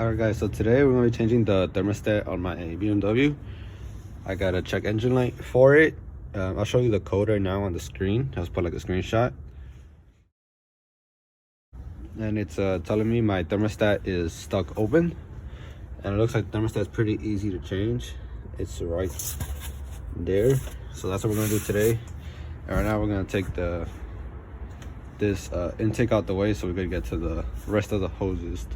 Alright guys, so today we're going to be changing the thermostat on my BMW. I got a check engine light for it. I'll show you the code right now on the screen. I'll just put like a screenshot. And it's telling me my thermostat is stuck open. And it looks like the thermostat is pretty easy to change. It's right there. So that's what we're going to do today. And right now we're going to take this intake out the way so we can get to the rest of the hoses.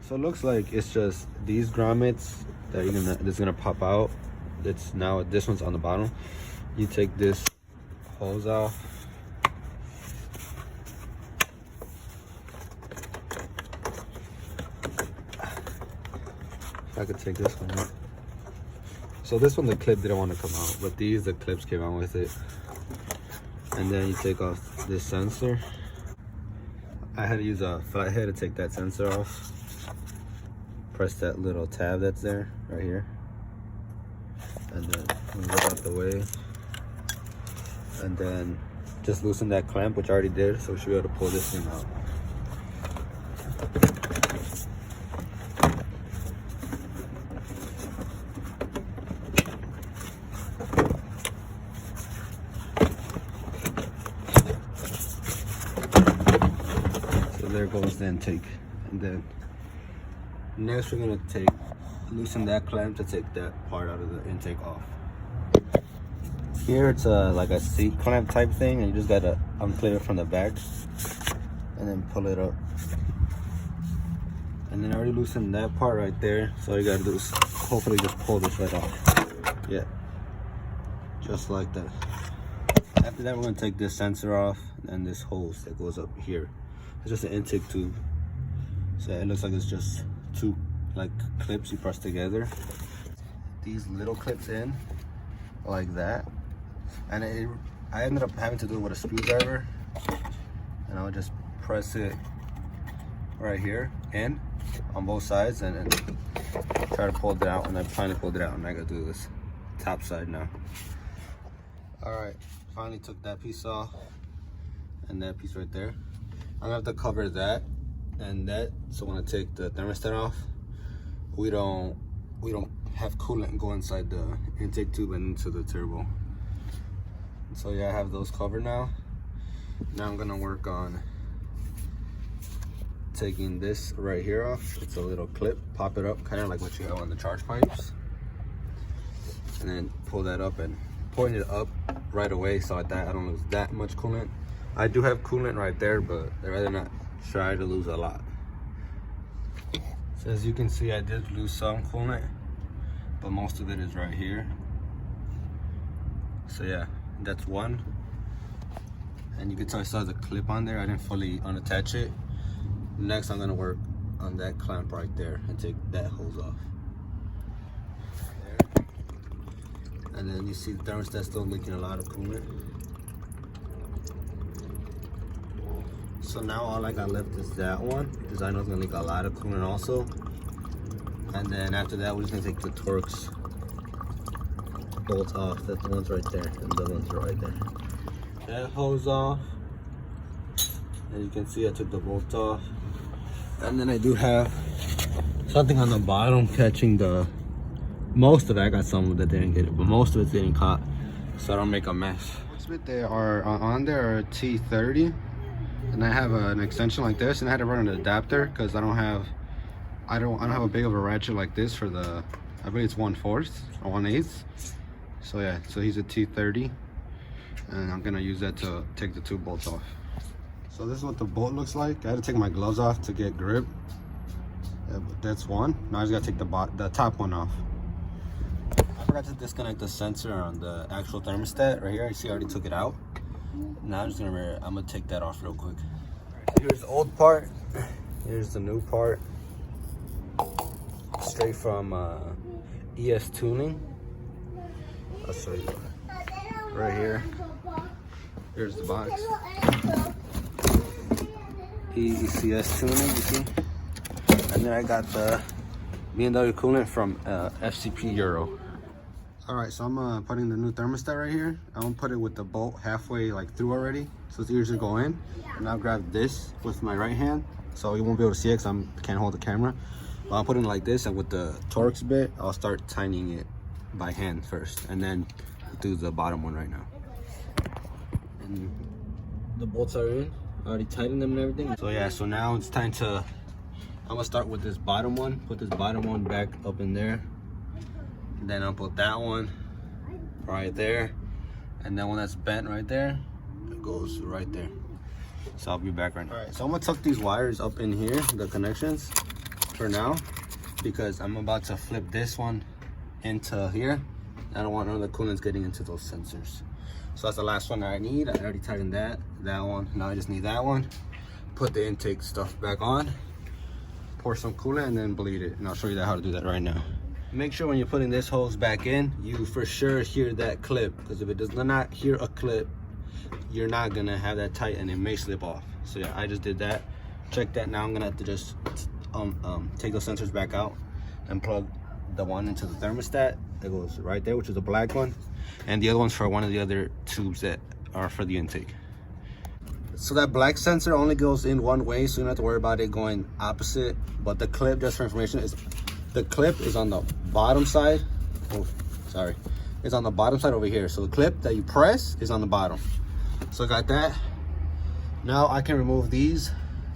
So it looks like it's just these grommets that that's gonna pop out. It's now this one's on the bottom. You take this hose off. If I could take this one out. So this one, the clip didn't want to come out, but the clips came out with it. And then you take off this sensor. I had to use a flathead to take that sensor off. Press that little tab that's there, right here. And then move it out the way. And then just loosen that clamp, which I already did, so we should be able to pull this thing out. There goes the intake. And then next we're gonna loosen that clamp to take that part out of the intake off. Here it's like a seat clamp type thing, and you just gotta unclip it from the back and then pull it up. And then I already loosened that part right there, so all you gotta do is hopefully just pull this right off. Yeah, just like that. After that, we're gonna take this sensor off and this hose that goes up here. It's just an intake tube, so it looks like it's just two like clips you press together. These little clips in like that, and I ended up having to do it with a screwdriver, and I'll just press it right here in on both sides, and then try to pull it out. And I finally pulled it out, and I gotta do this top side now. All right, finally took that piece off, and that piece right there. I'm gonna have to cover that and that, so when I take the thermostat off, we don't have coolant go inside the intake tube and into the turbo. So yeah, I have those covered now. Now I'm gonna work on taking this right here off. It's a little clip, pop it up, kind of like what you have on the charge pipes, and then pull that up and point it up right away so like that I don't lose that much coolant. I do have coolant right there, but I'd rather not try to lose a lot. So as you can see, I did lose some coolant, but most of it is right here. So yeah, that's one. And you can tell I still have the clip on there. I didn't fully unattach it. Next, I'm gonna work on that clamp right there and take that hose off. There. And then you see the thermostat still leaking a lot of coolant. So now all I got left is that one, because I know it's gonna leak a lot of coolant also. And then after that, we're just gonna take the Torx bolts off. That's the ones right there, and the ones right there. That hose off. As you can see, I took the bolts off. And then I do have something on the bottom catching most of it. I got some that didn't get it, but most of it's getting caught, so I don't make a mess. They are on there are T30. And I have an extension like this, and I had to run an adapter because I don't have a big of a ratchet like this for the, I believe it's 1/4 or 1/8. So yeah, so he's a T30, and I'm gonna use that to take the two bolts off. So this is what the bolt looks like. I had to take my gloves off to get grip. Yeah, but that's one. Now I just gotta take the top one off. I forgot to disconnect the sensor on the actual thermostat right here. You see, I already took it out. Now I'm gonna take that off real quick. Here's the old part. Here's the new part. Straight from ES Tuning. I'll show you right here. Here's the box. ECS Tuning, you see. And then I got the BMW coolant from FCP Euro. All right, so I'm putting the new thermostat right here. I'm gonna put it with the bolt halfway like through already, so it's easier to go in. And I'll grab this with my right hand so you won't be able to see it because I can't hold the camera. But I'll put it in like this, and with the Torx bit, I'll start tightening it by hand first, and then do the bottom one right now. And the bolts are in. I already tightened them and everything. So yeah, so now it's time to, I'm gonna start with this bottom one. Put this bottom one back up in there. And then I'll put that one right there. And then when that's bent right there, it goes right there. So I'll be back right now. All right, so I'm gonna tuck these wires up in here, the connections, for now, because I'm about to flip this one into here. I don't want none of the coolants getting into those sensors. So that's the last one that I need. I already tightened that one. Now I just need that one. Put the intake stuff back on, pour some coolant, and then bleed it. And I'll show you how to do that right now. Make sure when you're putting this hose back in, you for sure hear that clip, because if it does not hear a clip, you're not gonna have that tight and it may slip off. So yeah, I just did that. Check that. Now I'm gonna have to just take those sensors back out and plug the one into the thermostat that goes right there, which is the black one, and the other one's for one of the other tubes that are for the intake. So that black sensor only goes in one way, so you don't have to worry about it going opposite. But the clip, just for information, is the clip is on the bottom side. Oh, sorry, it's on the bottom side over here. So the clip that you press is on the bottom. So I got that. Now I can remove these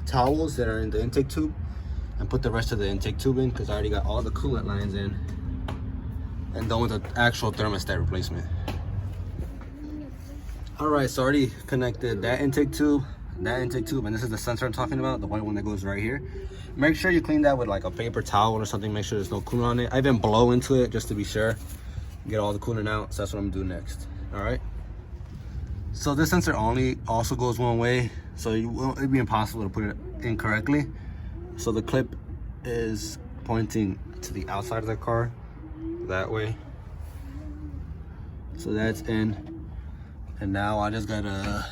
towels that are in the intake tube and put the rest of the intake tube in, because I already got all the coolant lines in and done with the actual thermostat replacement. All right, so I already connected that intake tube, and this is the sensor I'm talking about, the white one that goes right here. Make sure you clean that with like a paper towel or something. Make sure there's no coolant on it. I even blow into it just to be sure, get all the coolant out. So that's what I'm gonna do next. All right. So this sensor only also goes one way, so it'd be impossible to put it in correctly. So the clip is pointing to the outside of the car, that way. So that's in. And now I just gotta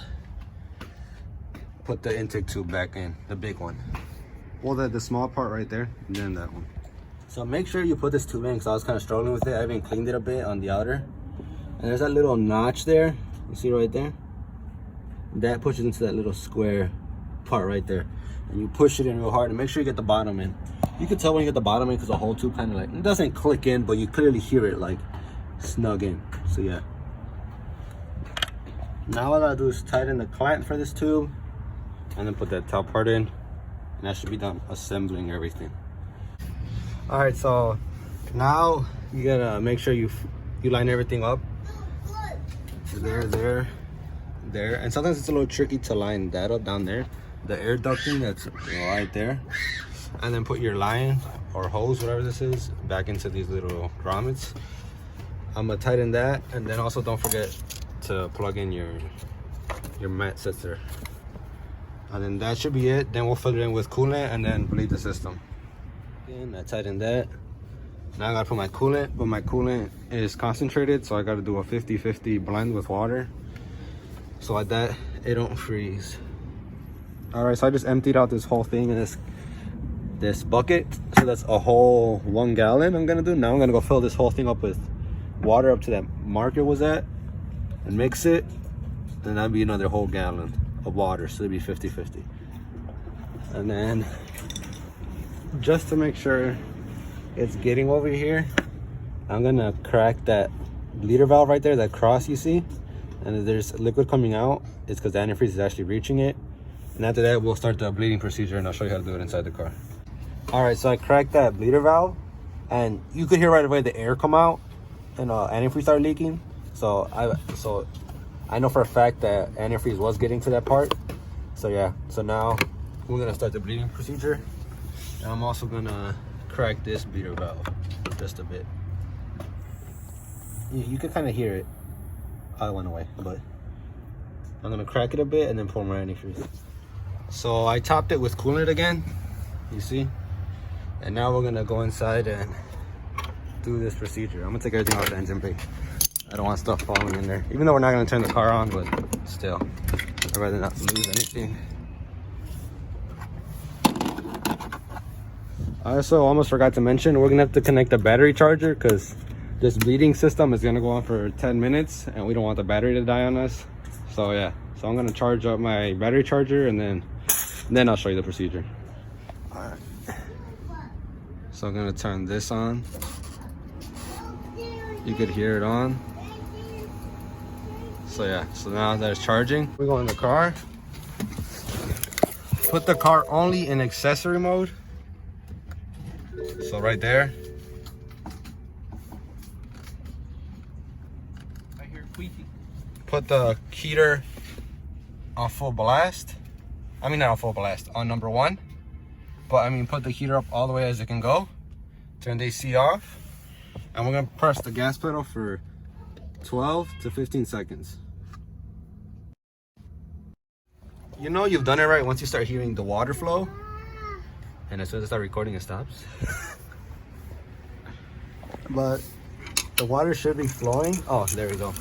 put the intake tube back in, the big one. Well, the small part right there, and then that one. So make sure you put this tube in, because I was kind of struggling with it. I even cleaned it a bit on the outer. And there's that little notch there, you see right there? That pushes into that little square part right there. And you push it in real hard, and make sure you get the bottom in. You can tell when you get the bottom in, because the whole tube kind of like, it doesn't click in, but you clearly hear it like snug in. So yeah. Now all I gotta do is tighten the clamp for this tube, and then put that top part in, and that should be done assembling everything. All right, so now you gotta make sure you line everything up. There, and sometimes it's a little tricky to line that up down there, the air ducting that's right there, and then put your line or hose, whatever this is, back into these little grommets. I'm gonna tighten that, and then also don't forget to plug in your mat sensor, and then that should be it. Then we'll fill it in with coolant and then bleed the system. And I tightened that. Now I gotta put my coolant, but my coolant is concentrated, so I gotta do a 50-50 blend with water, so like that it don't freeze. All right, so I just emptied out this whole thing in this bucket, so that's a whole 1 gallon I'm gonna do. Now I'm gonna go fill this whole thing up with water up to that mark it was at, and mix it, and that'd be another whole gallon of water, so it'd be 50-50. And then just to make sure it's getting over here, I'm gonna crack that bleeder valve right there, that cross you see, and if there's liquid coming out, it's because the antifreeze is actually reaching it. And after that, we'll start the bleeding procedure, and I'll show you how to do it inside the car. All right, so I cracked that bleeder valve, and you could hear right away the air come out, and antifreeze started leaking. So I know for a fact that antifreeze was getting to that part. So yeah, so now we're gonna start the bleeding procedure. And I'm also gonna crack this bleeder valve just a bit. You can kind of hear it. I went away, but I'm gonna crack it a bit and then pour more antifreeze. So I topped it with coolant again, you see? And now we're gonna go inside and do this procedure. I'm gonna take everything off the engine bay. I don't want stuff falling in there. Even though we're not gonna turn the car on, but still, I'd rather not lose anything. I also almost forgot to mention, we're gonna have to connect the battery charger, because this bleeding system is gonna go on for 10 minutes and we don't want the battery to die on us. So yeah, so I'm gonna charge up my battery charger, and then I'll show you the procedure. So I'm gonna turn this on. You could hear it on. So yeah, so now that it's charging, we go in the car. Put the car only in accessory mode. So right there. I hear squeaking. Put the heater on full blast. I mean, not on full blast, on number 1. But I mean, put the heater up all the way as it can go. Turn the AC off. And we're gonna press the gas pedal for 12 to 15 seconds. You know you've done it right once you start hearing the water flow. And as soon as I start recording, it stops. But the water should be flowing. Oh, there we go.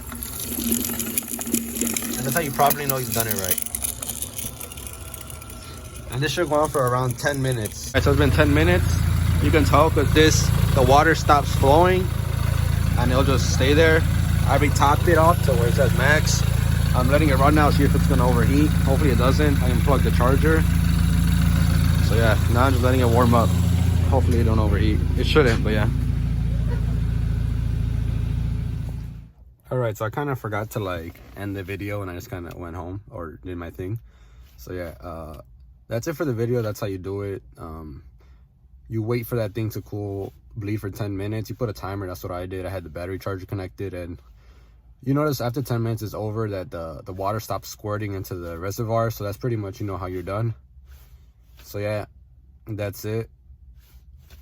And that's how you probably know you've done it right. And this should go on for around 10 minutes. All right, so it's been 10 minutes. You can tell because the water stops flowing and it'll just stay there. I already topped it off to where it says max. I'm letting it run now, see if it's gonna overheat. Hopefully it doesn't. I can plug the charger. So yeah, now I'm just letting it warm up. Hopefully it don't overheat. It shouldn't, but yeah. All right, so I kind of forgot to like end the video and I just kind of went home or did my thing. So yeah, that's it for the video. That's how you do it. You wait for that thing to bleed for 10 minutes. You put a timer. That's what I did. I had the battery charger connected, and you notice after 10 minutes is over that the water stops squirting into the reservoir. So that's pretty much, you know, how you're done. So yeah, that's it.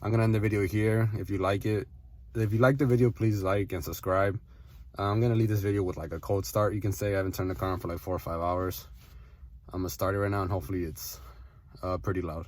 I'm gonna end the video here. If you like it, if you like the video, please like and subscribe. I'm gonna leave this video with like a cold start, you can say. I haven't turned the car on for like 4 or 5 hours. I'm gonna start it right now and hopefully it's pretty loud.